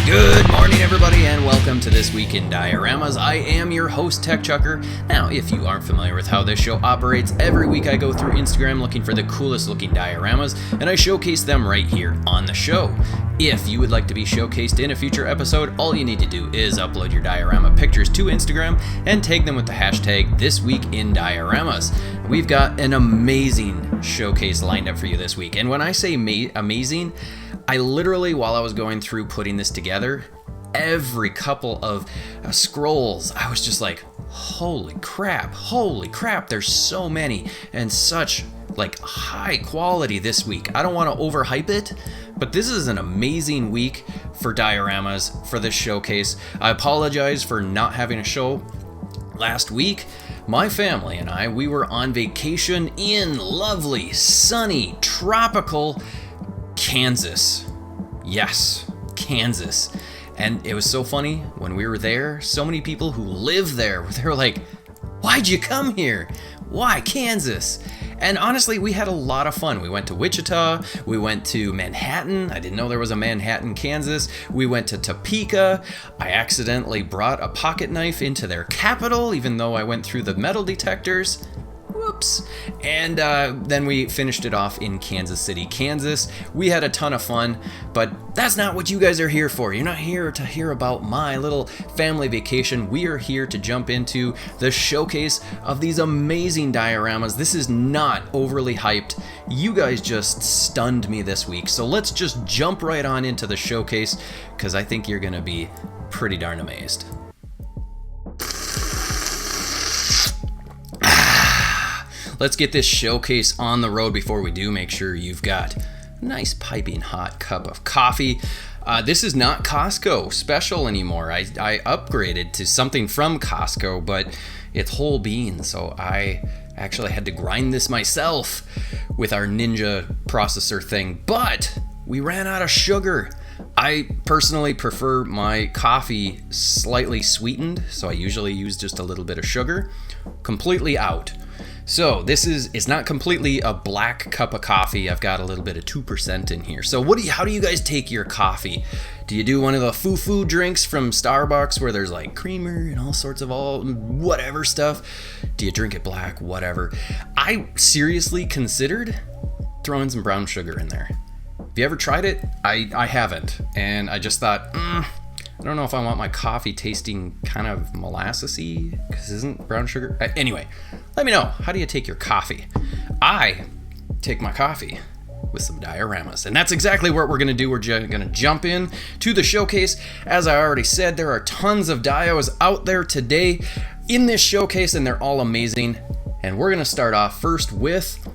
Good morning, everybody, and welcome to This Week in Dioramas. I am your host, TechChucker. Now, if you aren't familiar with how this show operates, every week I go through Instagram looking for the coolest looking dioramas, and I showcase them right here on the show. If you would like to be showcased in a future episode, all you need to do is upload your diorama pictures to Instagram and tag them with the hashtag ThisweekInDioramas. We've got an amazing showcase lined up for you this week, and when I say amazing, I literally, while I was going through putting this together, every couple of scrolls, I was just like, holy crap, there's so many and such like high quality this week. I don't want to overhype it, but this is an amazing week for dioramas for this showcase. I apologize for not having a show last week. My family and I, we were on vacation in lovely, sunny, tropical Kansas. Yes, Kansas. And it was so funny when we were there, so many people who live there, they were like, why'd you come here? Why Kansas? And honestly, we had a lot of fun. We went to Wichita, we went to Manhattan. I didn't know there was a Manhattan, Kansas. We went to Topeka. I accidentally brought a pocket knife into their capital, even though I went through the metal detectors. Whoops. And then we finished it off in Kansas City, Kansas. We had a ton of fun, but that's not what you guys are here for. You're not here to hear about my little family vacation. We are here to jump into the showcase of these amazing dioramas. This is not overly hyped. You guys just stunned me this week. So let's just jump right on into the showcase, because I think you're going to be pretty darn amazed. Let's get this showcase on the road. Before we do, make sure you've got a nice piping hot cup of coffee. This is not Costco special anymore. I upgraded to something from Costco, but it's whole bean, so I actually had to grind this myself with our Ninja processor thing, but we ran out of sugar. I personally prefer my coffee slightly sweetened, so I usually use just a little bit of sugar. Completely out. So it's not completely a black cup of coffee. I've got a little bit of 2% in here. So how do you guys take your coffee? Do you do one of the foo-foo drinks from Starbucks where there's like creamer and all sorts of whatever stuff? Do you drink it black? Whatever. I seriously considered throwing some brown sugar in there. Have you ever tried it? I haven't. And I just thought, I don't know if I want my coffee tasting kind of molassesy, because isn't brown sugar? Anyway, let me know. How do you take your coffee? I take my coffee with some dioramas, and that's exactly what we're going to do. We're going to jump in to the showcase. As I already said, there are tons of dios out there today in this showcase, and they're all amazing. And we're going to start off first with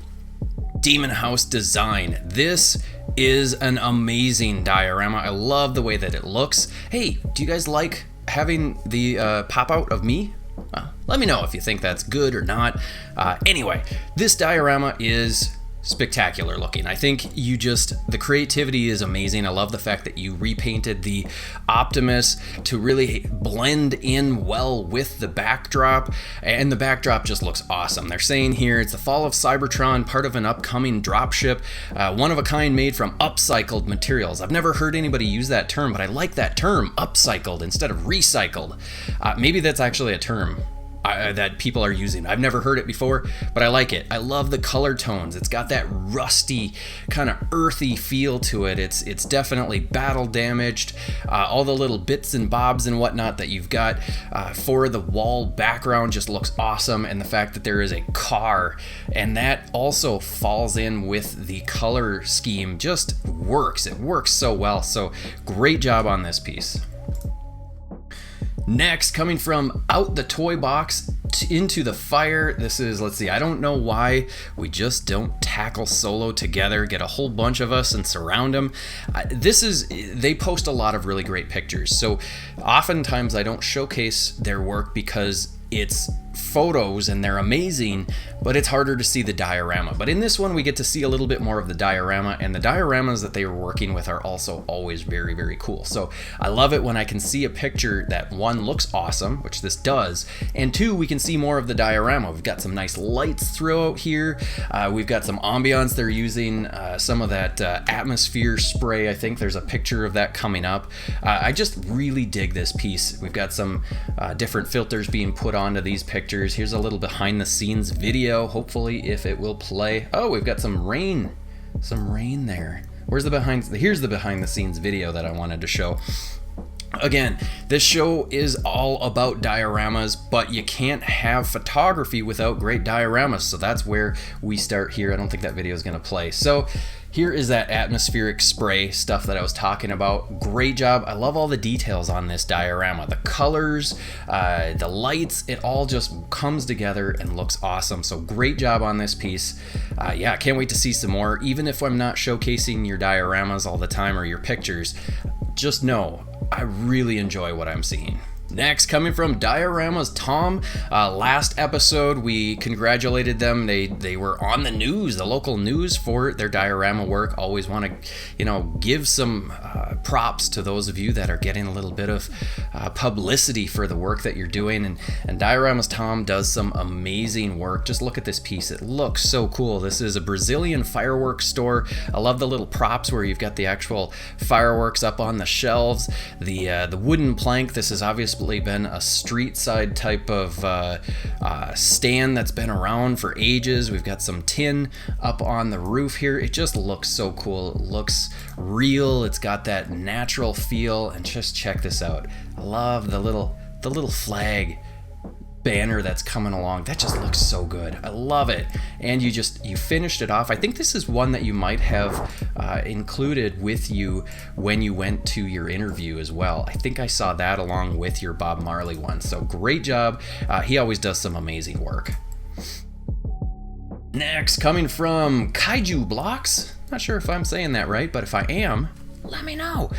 Demon House Design. This is an amazing diorama. I love the way that it looks. Hey, do you guys like having the pop out of me? Well, let me know if you think that's good or not. Anyway, this diorama is spectacular looking. I think the creativity is amazing. I love the fact that you repainted the Optimus to really blend in well with the backdrop, and the backdrop just looks awesome. They're saying here it's the fall of Cybertron, part of an upcoming dropship, one of a kind made from upcycled materials. I've never heard anybody use that term, but I like that term, upcycled instead of recycled. Maybe that's actually a term that people are using. I've never heard it before, but I like it. I love the color tones. It's got that rusty, kind of earthy feel to it. It's definitely battle damaged. All the little bits and bobs and whatnot that you've got for the wall background just looks awesome, and the fact that there is a car and that also falls in with the color scheme just works. It works so well. So great job on this piece. Next, coming from out the toy box into the fire, this is, let's see, I don't know why we just don't tackle Solo together, get a whole bunch of us and surround them. They post a lot of really great pictures, so oftentimes I don't showcase their work because it's photos and they're amazing, but it's harder to see the diorama. But in this one, we get to see a little bit more of the diorama, and the dioramas that they were working with are also always very, very cool. So I love it when I can see a picture that, one, looks awesome, which this does, and two, we can see more of the diorama. We've got some nice lights throughout here. We've got some ambiance. They're using some of that atmosphere spray. I think there's a picture of that coming up. I just really dig this piece. We've got some different filters being put onto these pictures. Here's a little behind the scenes video, hopefully, if it will play. Oh, we've got some rain there. Here's the behind the scenes video that I wanted to show. Again, this show is all about dioramas, but you can't have photography without great dioramas. So that's where we start here. I don't think that video is going to play. So here is that atmospheric spray stuff that I was talking about. Great job. I love all the details on this diorama. The colors, the lights, it all just comes together and looks awesome. So great job on this piece. Yeah, can't wait to see some more. Even if I'm not showcasing your dioramas all the time or your pictures, just know I really enjoy what I'm seeing. Next, coming from Dioramas Tom. Last episode, we congratulated them. They were on the news, the local news, for their diorama work. Always want to, give some props to those of you that are getting a little bit of publicity for the work that you're doing. And Dioramas Tom does some amazing work. Just look at this piece. It looks so cool. This is a Brazilian fireworks store. I love the little props where you've got the actual fireworks up on the shelves. The wooden plank. This is obviously been a street side type of stand that's been around for ages. We've got some tin up on the roof here. It just looks so cool. It looks real. It's got that natural feel, and just check this out. I love the little flag banner that's coming along. That just looks so good. I love it. And you finished it off. I think this is one that you might have included with you when you went to your interview as well. I think I saw that along with your Bob Marley one. So great job. He always does some amazing work. Next, coming from Kaiju Blocks. Not sure if I'm saying that right, but if I am, let me know.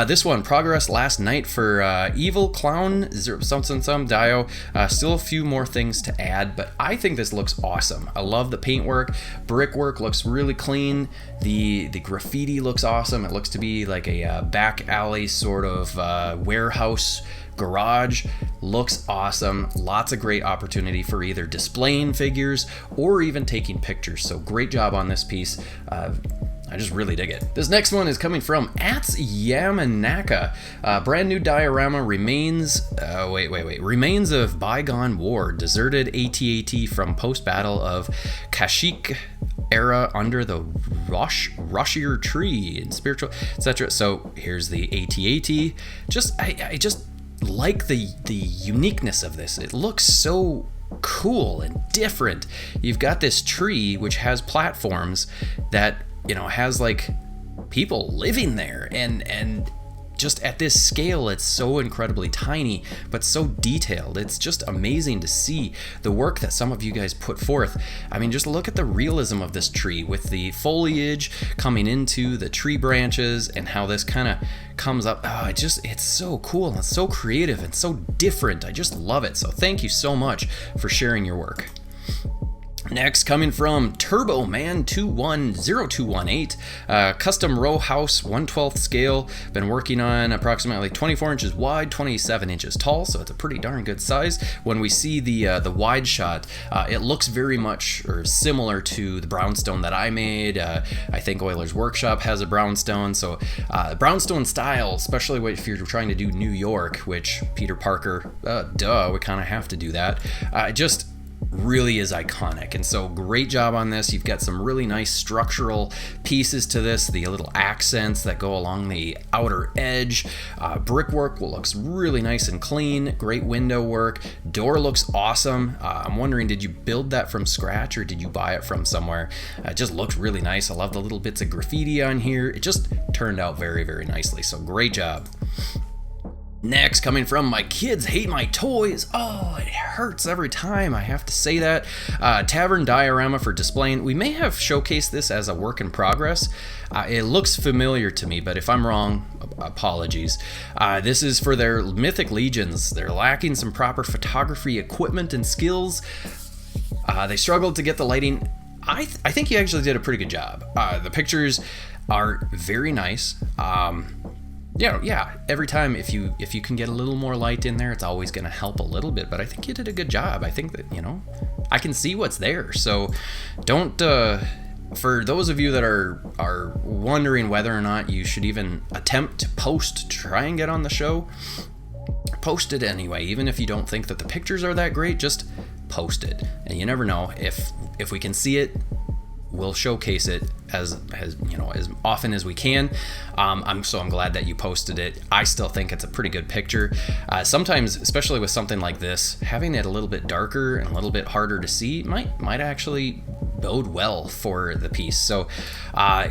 This one, progress last night for Evil Clown, some Dio. Still a few more things to add, but I think this looks awesome. I love the paintwork. Brickwork looks really clean. The graffiti looks awesome. It looks to be like a back alley sort of warehouse garage. Looks awesome. Lots of great opportunity for either displaying figures or even taking pictures. So great job on this piece. I just really dig it. This next one is coming from Yamanaka. Brand new diorama remains of bygone war, deserted AT-AT from post-battle of Kashik era under the rushier tree and spiritual, etc. So here's the AT-AT. I just like the uniqueness of this. It looks so cool and different. You've got this tree which has platforms that has like people living there, and just at this scale, it's so incredibly tiny, but so detailed. It's just amazing to see the work that some of you guys put forth. I mean, just look at the realism of this tree with the foliage coming into the tree branches and how this kind of comes up. It's so cool and so creative and so different. I just love it. So thank you so much for sharing your work. Next, coming from Turbo Man 210218, custom row house, 1/12 scale. Been working on approximately 24 inches wide, 27 inches tall, so it's a pretty darn good size. When we see the wide shot, it looks very much or similar to the brownstone that I made. I think Euler's Workshop has a brownstone, so brownstone style, especially if you're trying to do New York, which Peter Parker, we kind of have to do that. Just really is iconic, and so great job on this. You've got some really nice structural pieces to this, the little accents that go along the outer edge. Brickwork looks really nice and clean. Great window work. Door looks awesome. I'm wondering, did you build that from scratch or did you buy it from somewhere? It just looks really nice. I love the little bits of graffiti on here. It just turned out very, very nicely, so great job. Next, coming from My Kids Hate My Toys. Oh, it hurts every time I have to say that. Tavern diorama for displaying. We may have showcased this as a work in progress. It looks familiar to me, but if I'm wrong, apologies. This is for their Mythic Legions. They're lacking some proper photography equipment and skills. They struggled to get the lighting. I think you actually did a pretty good job. The pictures are very nice. Yeah, every time if you can get a little more light in there, it's always going to help a little bit, but I think you did a good job. I think that, I can see what's there. So don't for those of you that are wondering whether or not you should even attempt to try and get on the show, post it anyway. Even if you don't think that the pictures are that great, just post it. And you never know, if we can see it, we'll showcase it as often as we can. I'm glad that you posted it. I still think it's a pretty good picture. Sometimes, especially with something like this, having it a little bit darker and a little bit harder to see might actually bode well for the piece. So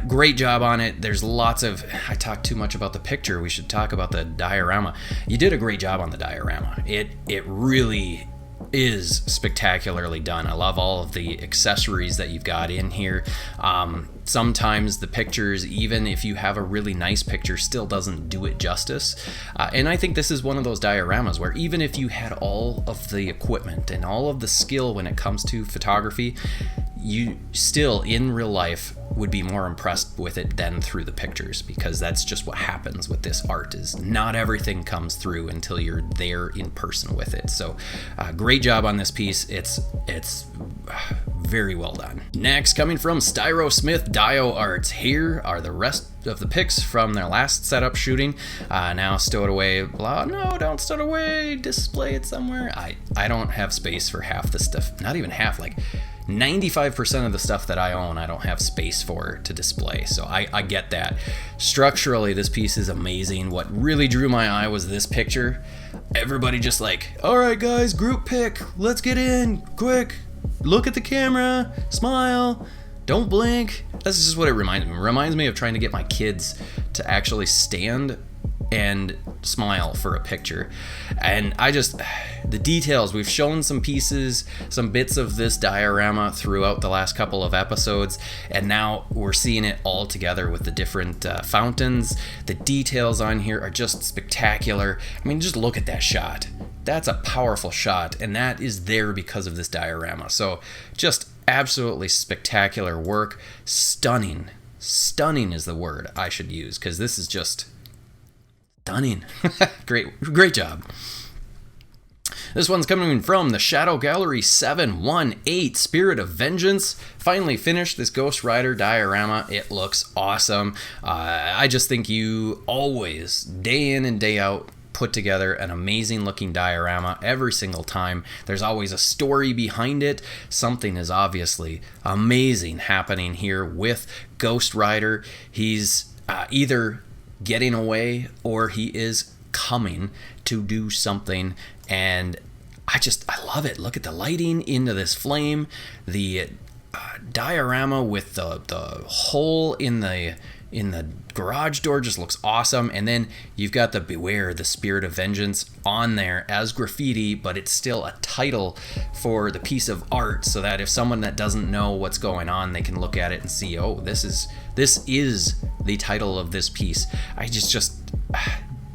great job on it. There's lots of, I talked too much about the picture. We should talk about the diorama. You did a great job on the diorama. It really is spectacularly done. I love all of the accessories that you've got in here. Sometimes the pictures, even if you have a really nice picture, still doesn't do it justice. And I think this is one of those dioramas where even if you had all of the equipment and all of the skill when it comes to photography, you still in real life would be more impressed with it than through the pictures, because that's just what happens with this art, is not everything comes through until you're there in person with it. So great job on this piece. It's very well done. Next, coming from Styro Smith Dio Arts, here are the rest of the pics from their last setup shooting. Now stowed away. No, don't stow it away, display it somewhere. I don't have space for half the stuff, not even half, like 95% of the stuff that I own, I don't have space for to display. So I get that. Structurally, this piece is amazing. What really drew my eye was this picture. Everybody just like, all right guys, group pic, let's get in, quick, look at the camera, smile, don't blink. This is just what it reminds me. It reminds me of trying to get my kids to actually stand and smile for a picture. And the details, we've shown some pieces, some bits of this diorama throughout the last couple of episodes, and now we're seeing it all together with the different fountains. The details on here are just spectacular. I mean, just look at that shot. That's a powerful shot, and that is there because of this diorama. So just absolutely spectacular work. Stunning is the word I should use, because this is just stunning. Great job. This one's coming from the Shadow Gallery 718, Spirit of Vengeance. Finally finished this Ghost Rider diorama. It looks awesome. I just think you always, day in and day out, put together an amazing looking diorama every single time. There's always a story behind it. Something is obviously amazing happening here with Ghost Rider. He's either getting away or he is coming to do something, and I love it. Look at the lighting into this flame, the diorama with the hole in the garage door just looks awesome. And then you've got the Beware, the Spirit of Vengeance on there as graffiti, but it's still a title for the piece of art, so that if someone that doesn't know what's going on, they can look at it and see, oh, this is the title of this piece. I just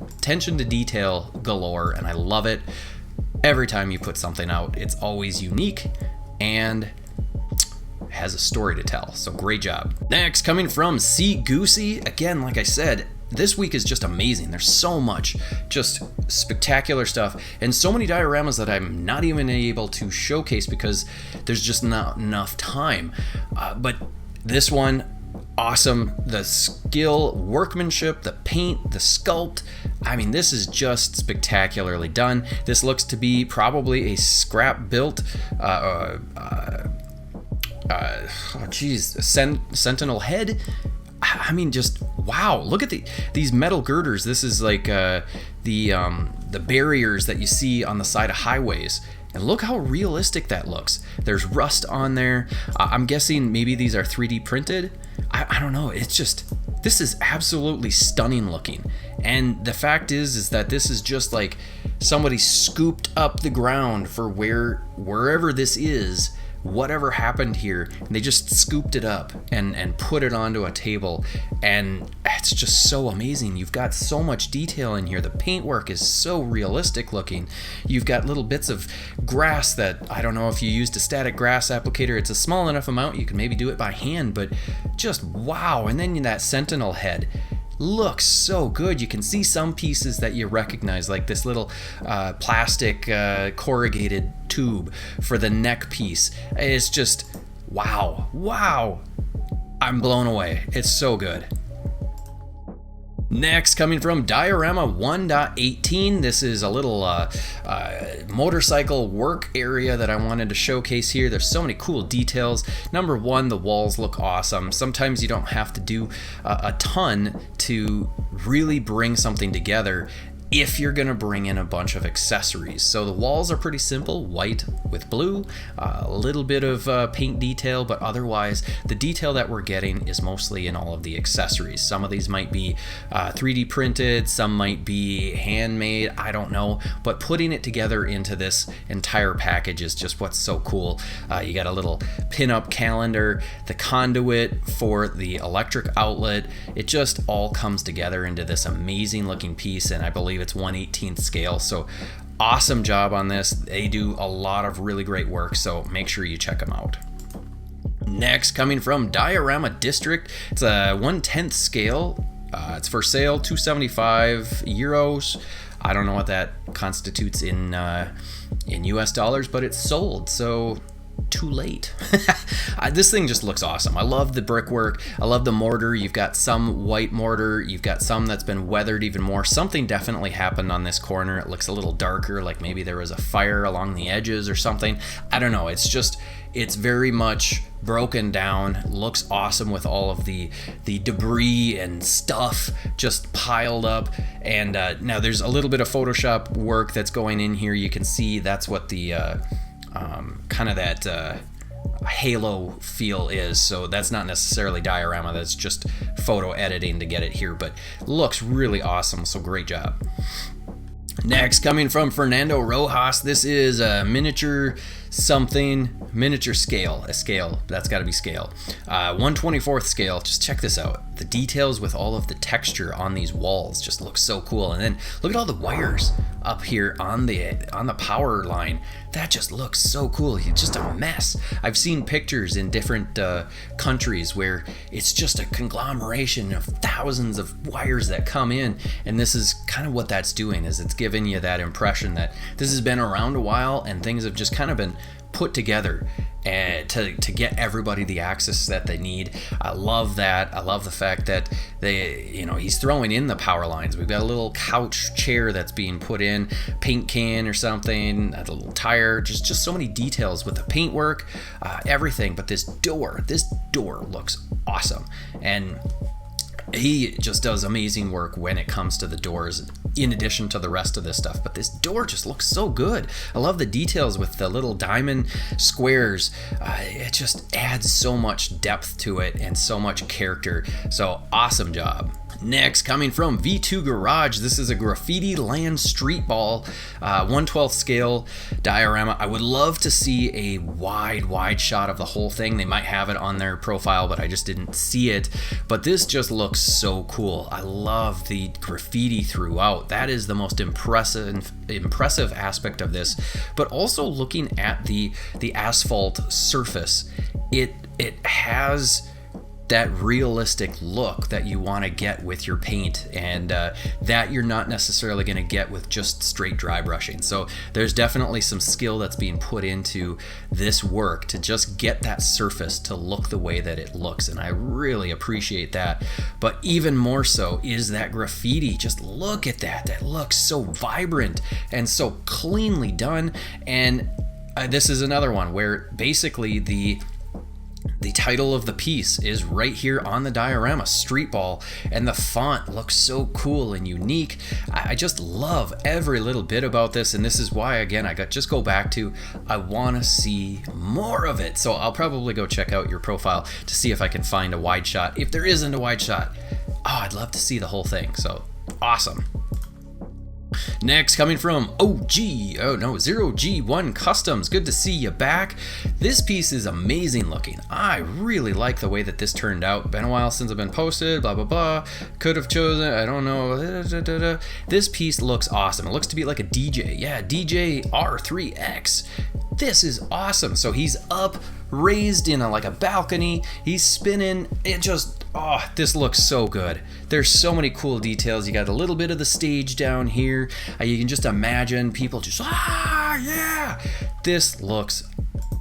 attention to detail galore, and I love it. Every time you put something out, it's always unique and has a story to tell. So great job. Next, coming from C Goosey, again, like I said, this week is just amazing. There's so much just spectacular stuff, and so many dioramas that I'm not even able to showcase because there's just not enough time. But this one, awesome. The skill, workmanship, the paint, the sculpt, I mean, this is just spectacularly done. This looks to be probably a scrap built sentinel head. I mean, just wow, look at these metal girders. This is like the barriers that you see on the side of highways, and look how realistic that looks. There's rust on there. I'm guessing maybe these are 3D printed. I don't know. It's just, this is absolutely stunning looking. And the fact is that this is just like somebody scooped up the ground for wherever this is whatever happened here, and they just scooped it up and put it onto a table, and it's just so amazing. You've got so much detail in here. The paintwork is so realistic looking. You've got little bits of grass that, I don't know if you used a static grass applicator. It's a small enough amount you can maybe do it by hand, but just wow. And then that sentinel head looks so good. You can see some pieces that you recognize, like this little plastic corrugated tube for the neck piece. It's just wow. I'm blown away. It's so good. Next, coming from Diorama 1.18, this is a little motorcycle work area that I wanted to showcase here. There's so many cool details. Number one, the walls look awesome. Sometimes you don't have to do a ton to really bring something together if you're gonna bring in a bunch of accessories. So the walls are pretty simple, white with blue, a little bit of paint detail, but otherwise the detail that we're getting is mostly in all of the accessories. Some of these might be 3D printed, some might be handmade, I don't know, but putting it together into this entire package is just what's so cool. You got a little pin-up calendar, the conduit for the electric outlet. It just all comes together into this amazing looking piece, and I believe it's 1/18 scale, so awesome job on this. They do a lot of really great work, so make sure you check them out. Next, coming from Diorama District, it's a 1/10 scale. It's for sale, €275. I don't know what that constitutes in US dollars, but it's sold, so too late. This thing just looks awesome. I love the brickwork. I love the mortar. You've got some white mortar. You've got some that's been weathered even more. Something definitely happened on this corner. It looks a little darker, like maybe there was a fire along the edges or something. I don't know. It's very much broken down. Looks awesome with all of the debris and stuff just piled up. And now there's a little bit of Photoshop work that's going in here. You can see that's what the kind of that halo feel is, so that's not necessarily diorama, that's just photo editing to get it here, but looks really awesome, so great job. Next, coming from Fernando Rojas, this is a miniature scale, a scale, that's got to be scale, 1/24 scale. Just check this out. The details with all of the texture on these walls just look so cool. And then look at all the wires up here on the power line. That just looks so cool. It's just a mess. I've seen pictures in different countries where it's just a conglomeration of thousands of wires that come in, and this is kind of what that's doing, is it's giving you that impression that this has been around a while and things have just kind of been put together and to get everybody the access that they need. I love that. I love the fact that he's throwing in the power lines. We've got a little couch chair that's being put in, paint can or something, a little tire, just so many details with the paintwork, everything. But this door looks awesome, and he just does amazing work when it comes to the doors, in addition to the rest of this stuff. But this door just looks so good. I love the details with the little diamond squares. It just adds so much depth to it and so much character. So awesome job. Next, coming from V2 Garage, this is a graffiti land street ball, 1/12 scale diorama. I would love to see a wide shot of the whole thing. They might have it on their profile, but I just didn't see it. But this just looks so cool. I love the graffiti throughout. That is the most impressive aspect of this. But also looking at the asphalt surface, it has that realistic look that you want to get with your paint, and that you're not necessarily going to get with just straight dry brushing. So there's definitely some skill that's being put into this work to just get that surface to look the way that it looks, and I really appreciate that. But even more so is that graffiti. Just look at that looks so vibrant and so cleanly done. And this is another one where basically the title of the piece is right here on the diorama, street ball, and the font looks so cool and unique. I just love every little bit about this, and this is why, again, I go back to, I want to see more of it. So I'll probably go check out your profile to see if I can find a wide shot. If there isn't a wide shot, I'd love to see the whole thing. So awesome. Next, coming from Zero G1 Customs. Good to see you back. This piece is amazing looking. I really like the way that this turned out. Been a while since I've been posted, blah, blah, blah. Could have chosen, I don't know. This piece looks awesome. It looks to be like a DJ. Yeah, DJ R3X. This is awesome. So he's up, raised in like a balcony. He's spinning. It just, this looks so good. There's so many cool details. You got a little bit of the stage down here. You can just imagine people just, yeah. This looks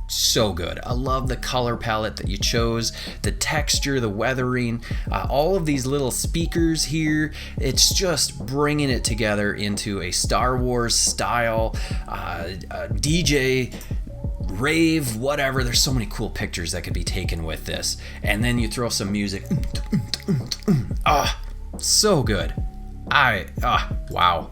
so good. I love the color palette that you chose, the texture, the weathering, all of these little speakers here. It's just bringing it together into a Star Wars style DJ rave, whatever. There's so many cool pictures that could be taken with this. And then you throw some music. So good. Wow.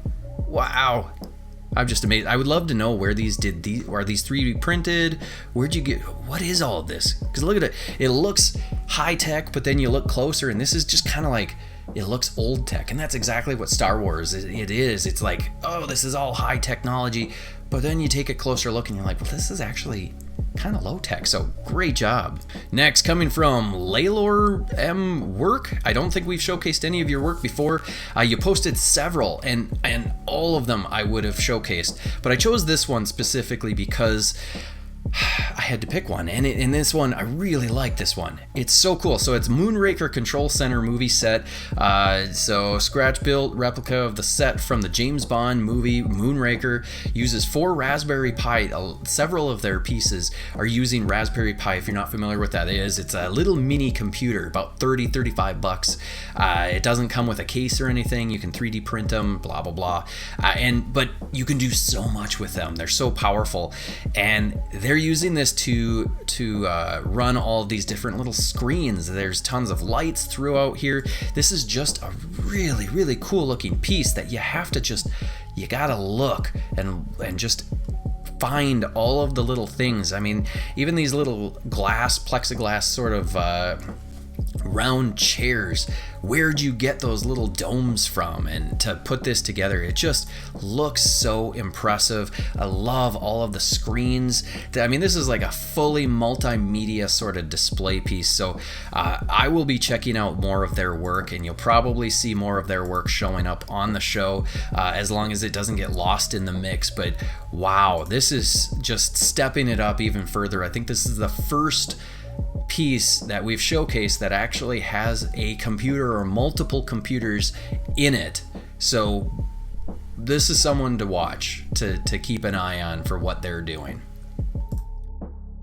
I'm just amazed. I would love to know where these are these 3D printed? Where'd you get, what is all of this? Because look at it. It looks high tech, but then you look closer and this is just kind of like, it looks old tech. And that's exactly what Star Wars is. It's like, this is all high technology. But then you take a closer look and you're like, well, this is actually kind of low tech. So great job. Next, coming from Laylor M Work. I don't think we've showcased any of your work before. You posted several and all of them I would have showcased, but I chose this one specifically because I had to pick one, and in this one, I really like this one. It's so cool. So it's Moonraker Control Center movie set. So scratch built replica of the set from the James Bond movie Moonraker. Uses 4 Raspberry Pi. Several of their pieces are using Raspberry Pi. If you're not familiar with that is, it's a little mini computer, about $35. It doesn't come with a case or anything. You can 3D print them, blah blah blah. But you can do so much with them. They're so powerful, and they're using this to run all these different little screens. There's tons of lights throughout here. This is just a really, really cool looking piece that you gotta look and just find all of the little things. I mean, even these little plexiglass sort of round chairs. Where'd you get those little domes from? And to put this together, it just looks so impressive. I love all of the screens. I mean, this is like a fully multimedia sort of display piece. So I will be checking out more of their work, and you'll probably see more of their work showing up on the show as long as it doesn't get lost in the mix. But wow, this is just stepping it up even further. I think this is the first piece that we've showcased that actually has a computer or multiple computers in it. So this is someone to watch, to keep an eye on for what they're doing.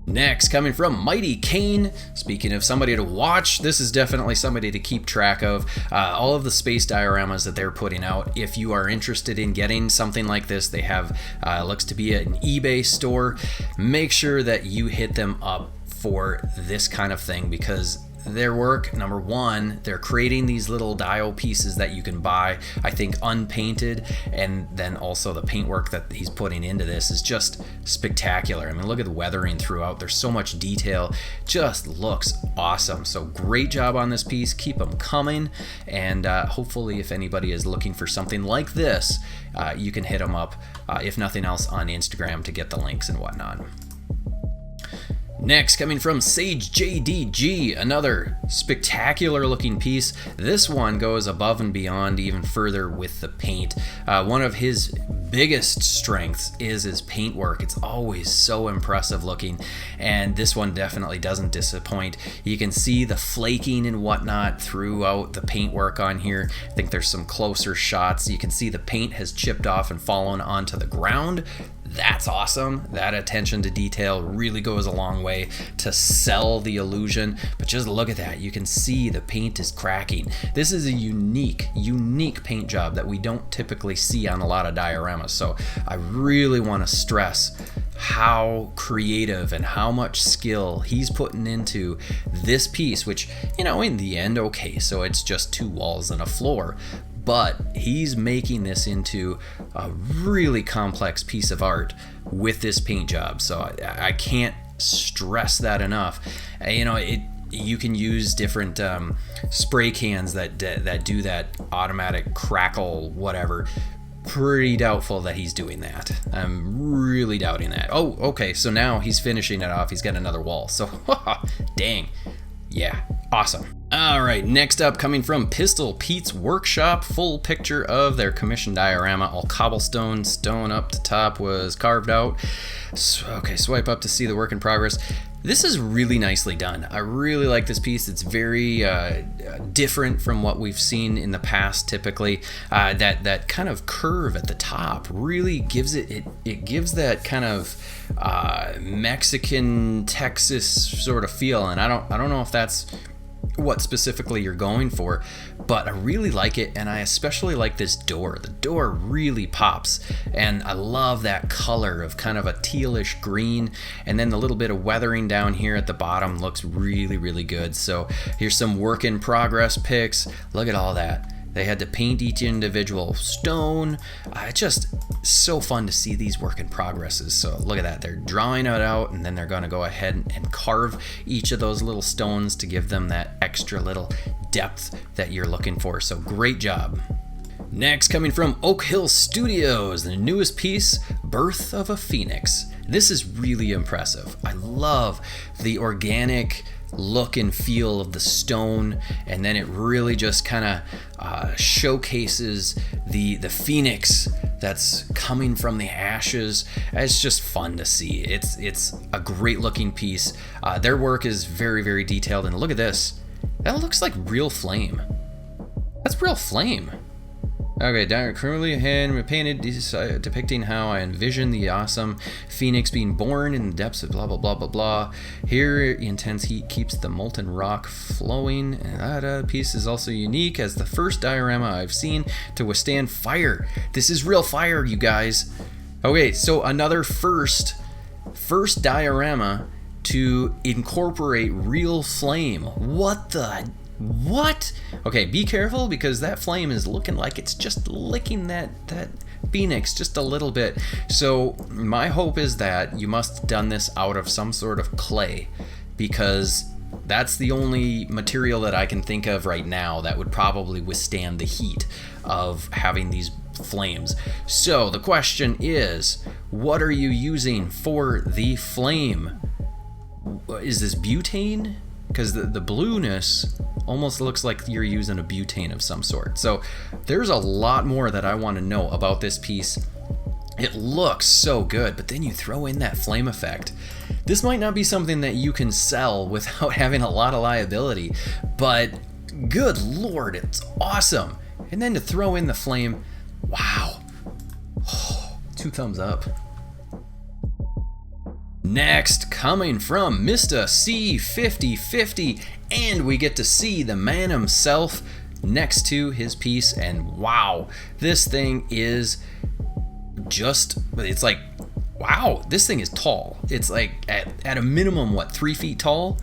Next, coming from Mighty Kane. Speaking of somebody to watch, this is definitely somebody to keep track of. All of the space dioramas that they're putting out. If you are interested in getting something like this, they have, looks to be an eBay store. Make sure that you hit them up for this kind of thing, because their work, number one, they're creating these little dio pieces that you can buy, I think unpainted, and then also the paintwork that he's putting into this is just spectacular. I mean, look at the weathering throughout. There's so much detail, just looks awesome. So great job on this piece. Keep them coming, and hopefully if anybody is looking for something like this, you can hit them up, if nothing else, on Instagram to get the links and whatnot. Next, coming from Sage JDG, another spectacular looking piece. This one goes above and beyond even further with the paint. One of his biggest strengths is his paint work. It's always so impressive looking, and this one definitely doesn't disappoint. You can see the flaking and whatnot throughout the paint work on here. I think there's some closer shots. You can see the paint has chipped off and fallen onto the ground. That's awesome. That attention to detail really goes a long way to sell the illusion. But just look at that. You can see the paint is cracking. This is a unique paint job that we don't typically see on a lot of dioramas. So I really want to stress how creative and how much skill he's putting into this piece, which, you know, in the end, okay, so it's just 2 walls and a floor. But he's making this into a really complex piece of art with this paint job. So I can't stress that enough. You know, you can use different spray cans that do that automatic crackle, whatever. pretty doubtful that he's doing that. I'm really doubting that. Oh, okay, so now he's finishing it off. He's got another wall. So, dang. Yeah, awesome. All right, next up, coming from Pistol Pete's Workshop, full picture of their commissioned diorama. All cobblestone, stone up to top was carved out. So, okay, swipe up to see the work in progress. This is really nicely done. I really like this piece. It's very different from what we've seen in the past typically. That kind of curve at the top really gives it gives that kind of Mexican Texas sort of feel, and I don't know if that's what specifically you're going for, but I really like it, and I especially like this door. The door really pops, and I love that color of kind of a tealish green, and then the little bit of weathering down here at the bottom looks really, really good. So here's some work in progress pics. Look at all that. They had to paint each individual stone. It's just so fun to see these work in progresses. So look at that. They're drawing it out, and then they're going to go ahead and carve each of those little stones to give them that extra little depth that you're looking for. So great job. Next, coming from Oak Hill Studios, the newest piece, Birth of a Phoenix. This is really impressive. I love the organic look and feel of the stone, and then it really just kind of showcases the phoenix that's coming from the ashes. It's just fun to see. It's a great looking piece. Their work is very, very detailed, and look at this. That looks like real flame. That's real flame. Okay, currently hand painted depicting how I envision the awesome phoenix being born in the depths of blah blah blah blah blah. Here, intense heat keeps the molten rock flowing. And that piece is also unique as the first diorama I've seen to withstand fire. This is real fire, you guys. Okay, so another first diorama to incorporate real flame. What? Okay, be careful, because that flame is looking like it's just licking that phoenix just a little bit. So my hope is that you must have done this out of some sort of clay, because that's the only material that I can think of right now that would probably withstand the heat of having these flames. So the question is, what are you using for the flame? Is this butane? Because the blueness almost looks like you're using a butane of some sort. So there's a lot more that I want to know about this piece. It looks so good, but then you throw in that flame effect. This might not be something that you can sell without having a lot of liability, but good lord, it's awesome. And then to throw in the flame, wow. Oh, 2 thumbs up. Next, coming from Mr. C5050, and we get to see the man himself next to his piece, and wow, this thing is just, it's like, wow, this thing is tall. It's like at a minimum, 3 feet tall,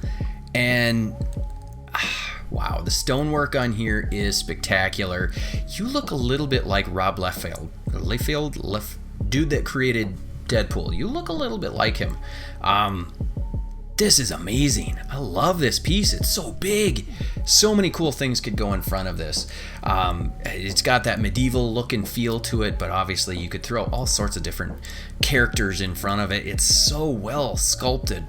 and wow, the stonework on here is spectacular. You look a little bit like Rob Liefeld, dude that created Deadpool. You look a little bit like him. This is amazing. I love this piece. It's so big. So many cool things could go in front of this. It's got that medieval look and feel to it, but obviously you could throw all sorts of different characters in front of it. It's so well sculpted.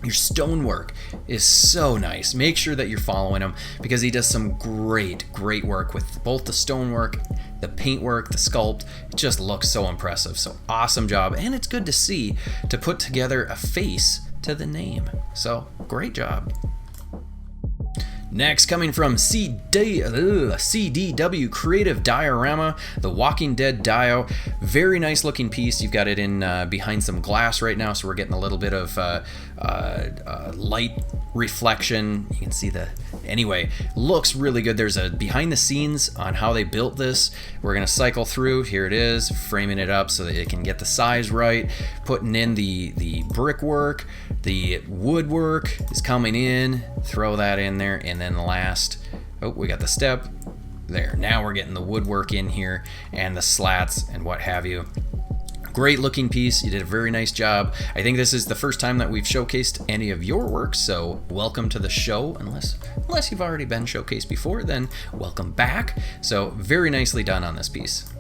Your stonework is so nice. Make sure that you're following him, because he does some great work with both the stonework, the paintwork, the sculpt. It just looks so impressive. So awesome job. And it's good to see to put together a face to the name. So great job. Next, coming from CDW Creative Diorama, the Walking Dead Dio. Very nice looking piece. You've got it in behind some glass right now, so we're getting a little bit of light reflection. You can see anyway, looks really good. There's a behind the scenes on how they built this. We're gonna cycle through. Here it is, framing it up so that it can get the size right, putting in the brickwork, the woodwork is coming in, throw that in there, and then the last, oh, we got the step there. Now we're getting the woodwork in here and the slats and what have you. Great looking piece. You did a very nice job. I think this is the first time that we've showcased any of your work, so welcome to the show. Unless you've already been showcased before, then welcome back. So very nicely done on this piece.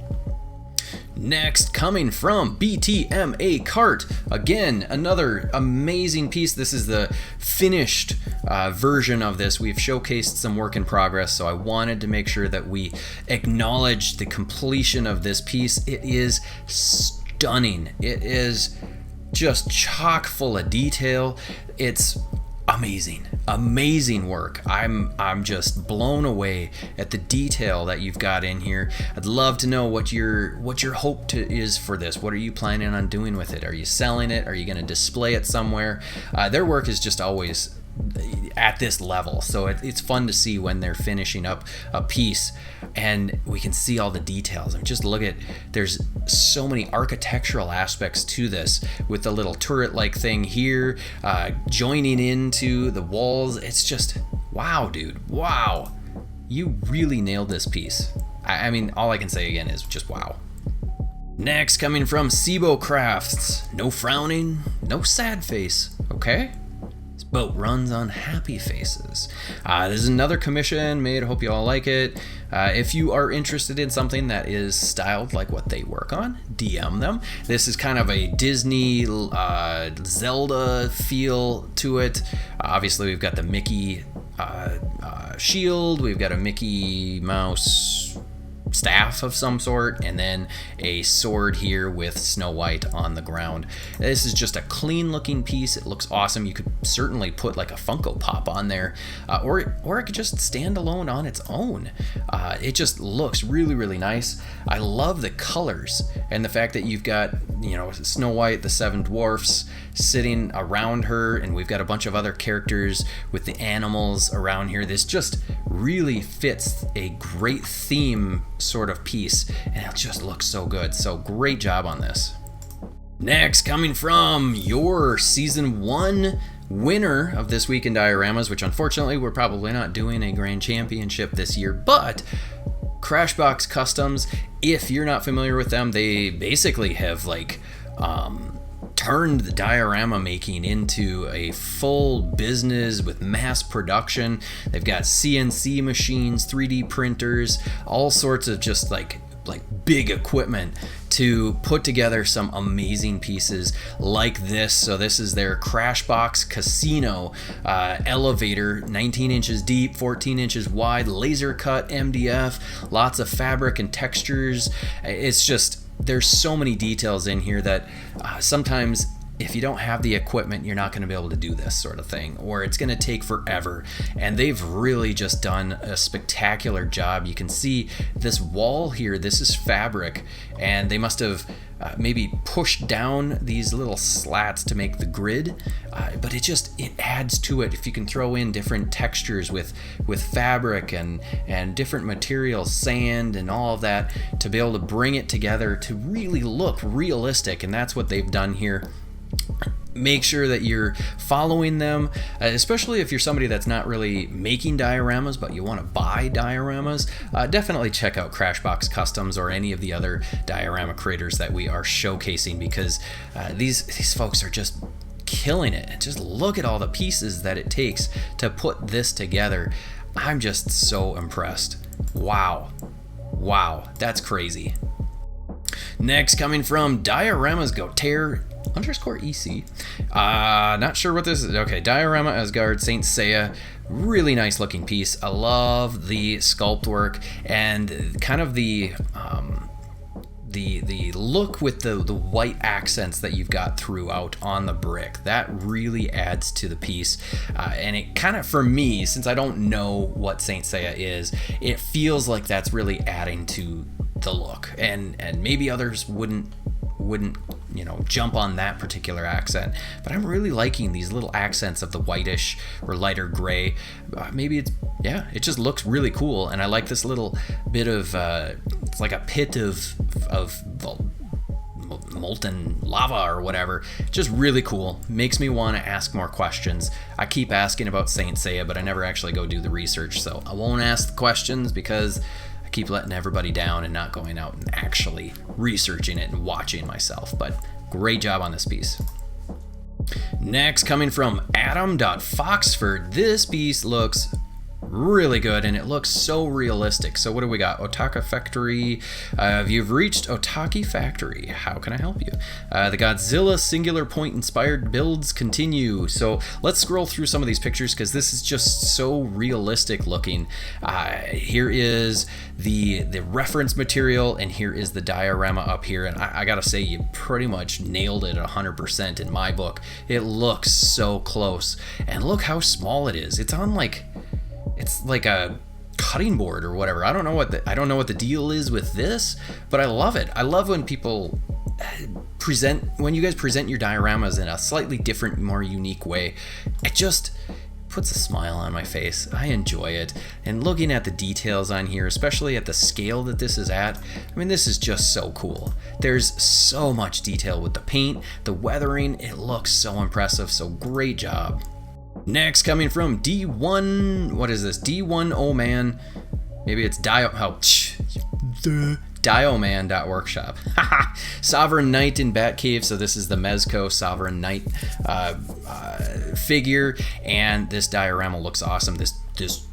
Next, coming from BTMA Cart, again, another amazing piece. This is the finished version of this. We've showcased some work in progress, so I wanted to make sure that we acknowledge the completion of this piece. It is stunning. It is just chock full of detail. It's amazing work. I'm just blown away at the detail that you've got in here. I'd love to know what your hope is for this. What are you planning on doing with it? Are you selling it? Are you going to display it somewhere? Their work is just always at this level, so it's fun to see when they're finishing up a piece and we can see all the details. I mean, just look at, there's so many architectural aspects to this with the little turret like thing here joining into the walls. It's just wow, dude, wow, you really nailed this piece. I mean, all I can say again is just wow. Next, coming from Sibo Crafts, no frowning, no sad face, okay? Boat runs on happy faces. This is another commission made. I hope you all like it. If you are interested in something that is styled like what they work on, DM them. This is kind of a Disney Zelda feel to it. Obviously, we've got the Mickey shield. We've got a Mickey Mouse staff of some sort, and then a sword here with Snow White on the ground. This is just a clean looking piece. It looks awesome. You could certainly put like a Funko Pop on there, or it could just stand alone on its own. It just looks really nice. I love the colors and the fact that you've got, you know, Snow White, the 7 dwarfs sitting around her, and we've got a bunch of other characters with the animals around here. This just really fits a great theme sort of piece, and it just looks so good. So great job on this. Next, coming from your season 1 winner of This Week in Dioramas, which unfortunately we're probably not doing a grand championship this year, but Crashbox Customs, if you're not familiar with them, they basically have like turned the diorama making into a full business with mass production. They've got CNC machines, 3D printers, all sorts of just like big equipment to put together some amazing pieces like this. So this is their Crashbox Casino elevator, 19 inches deep, 14 inches wide, laser cut MDF, lots of fabric and textures. It's just, there's so many details in here that sometimes if you don't have the equipment, you're not going to be able to do this sort of thing, or it's going to take forever. And they've really just done a spectacular job. You can see this wall here, this is fabric, and they must have maybe pushed down these little slats to make the grid, but it adds to it. If you can throw in different textures with fabric and different materials, sand and all of that, to be able to bring it together to really look realistic, and that's what they've done here. Make sure that you're following them, especially if you're somebody that's not really making dioramas but you want to buy dioramas. Definitely check out Crashbox Customs or any of the other diorama creators that we are showcasing, because these folks are just killing it. And just look at all the pieces that it takes to put this together. I'm just so impressed. Wow, that's crazy. Next, coming from Dioramas Go Tear _EC. Not sure what this is. Okay, Diorama Asgard Saint Seiya. Really nice looking piece. I love the sculpt work and kind of the look with the white accents that you've got throughout on the brick. That really adds to the piece, and it kind of, for me, since I don't know what Saint Seiya is, it feels like that's really adding to the look, and maybe others wouldn't jump on that particular accent, but I'm really liking these little accents of the whitish or lighter gray. Maybe it just looks really cool, and I like this little bit of it's like a pit of molten lava or whatever. Just really cool. Makes me want to ask more questions. I keep asking about Saint Seiya, but I never actually go do the research, so I won't ask the questions because I keep letting everybody down and not going out and actually researching it and watching myself. But great job on this piece. Next, coming from Adam.Foxford, this piece looks really good, and it looks so realistic. So what do we got? Otaka Factory. You've reached Otaki Factory. How can I help you? The Godzilla singular point inspired builds continue. So let's scroll through some of these pictures because this is just so realistic looking. Here is the reference material, and here is the diorama up here, and I gotta say, you pretty much nailed it 100% in my book. It looks so close, and look how small it is. It's on it's like a cutting board or whatever. I don't know what the deal is with this, but I love it. I love when people when you guys present your dioramas in a slightly different, more unique way. It just puts a smile on my face. I enjoy it. And looking at the details on here, especially at the scale that this is at, I mean, this is just so cool. There's so much detail with the paint, the weathering. It looks so impressive. So great job. Next, coming from D1, what is this? D1 Oh Man. Maybe it's Dioman.workshop. Sovereign Knight in Batcave. So this is the Mezco Sovereign Knight figure, and this diorama looks awesome. This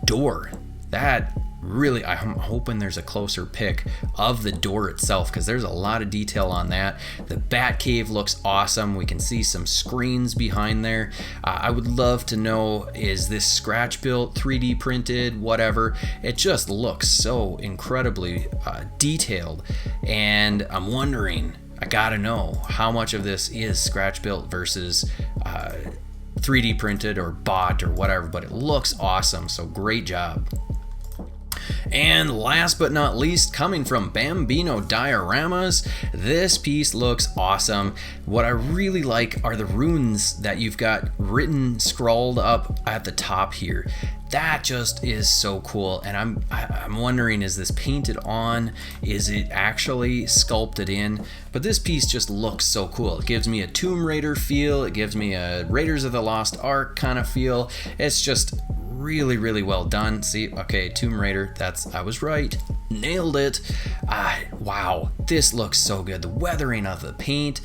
door, that really, I'm hoping there's a closer pic of the door itself because there's a lot of detail on that. The Batcave looks awesome. We can see some screens behind there. I would love to know, is this scratch built, 3D printed, whatever? It just looks so incredibly detailed, and I'm wondering, I gotta know how much of this is scratch built versus 3D printed or bought or whatever, but it looks awesome. So great job. And last but not least, coming from Bambino Dioramas, this piece looks awesome. What I really like are the runes that you've got written, scrawled up at the top here. That just is so cool, and I'm wondering, is this painted on? Is it actually sculpted in? But this piece just looks so cool. It gives me a Tomb Raider feel. It gives me a Raiders of the Lost Ark kind of feel. It's just really, really well done. See, okay, Tomb Raider, I was right. Nailed it. Wow, this looks so good. The weathering of the paint.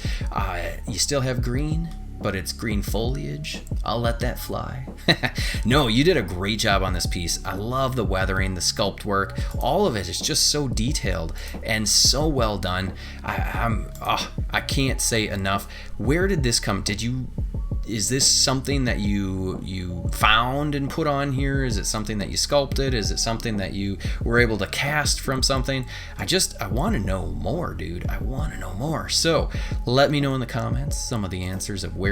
You still have green, but it's green foliage. I'll let that fly. No, you did a great job on this piece. I love the weathering, the sculpt work. All of it is just so detailed and so well done. I can't say enough. Where did this come? Is this something that you found and put on here? Is it something that you sculpted? Is it something that you were able to cast from something? I want to know more, dude. I want to know more. So let me know in the comments some of the answers of where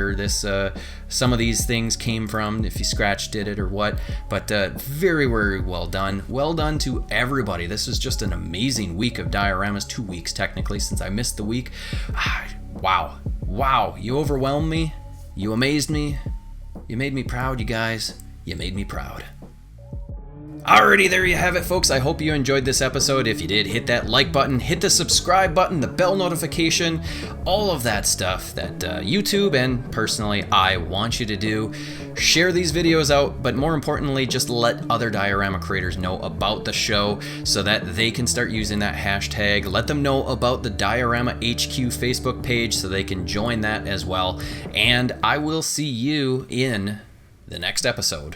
some of these things came from, if you scratch did it or what. But very, very well done. Well done to everybody. This is just an amazing week of dioramas. 2 weeks technically, since I missed the week. Wow, you overwhelmed me. You amazed me. You made me proud, you guys. You made me proud. Alrighty, there you have it, folks. I hope you enjoyed this episode. If you did, hit that like button, hit the subscribe button, the bell notification, all of that stuff that YouTube and personally I want you to do. Share these videos out, but more importantly, just let other diorama creators know about the show so that they can start using that hashtag. Let them know about the Diorama HQ Facebook page so they can join that as well. And I will see you in the next episode.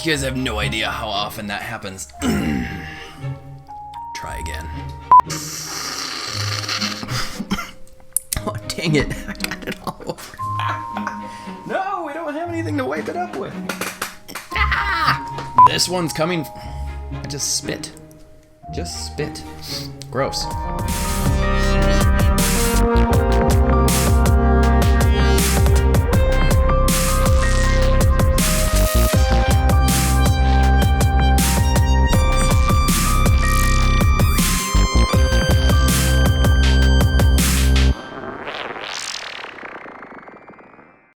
You guys have no idea how often that happens. Try again. Oh, dang it. I got it all over. No, we don't have anything to wipe it up with. This one's coming. I just spit. Gross.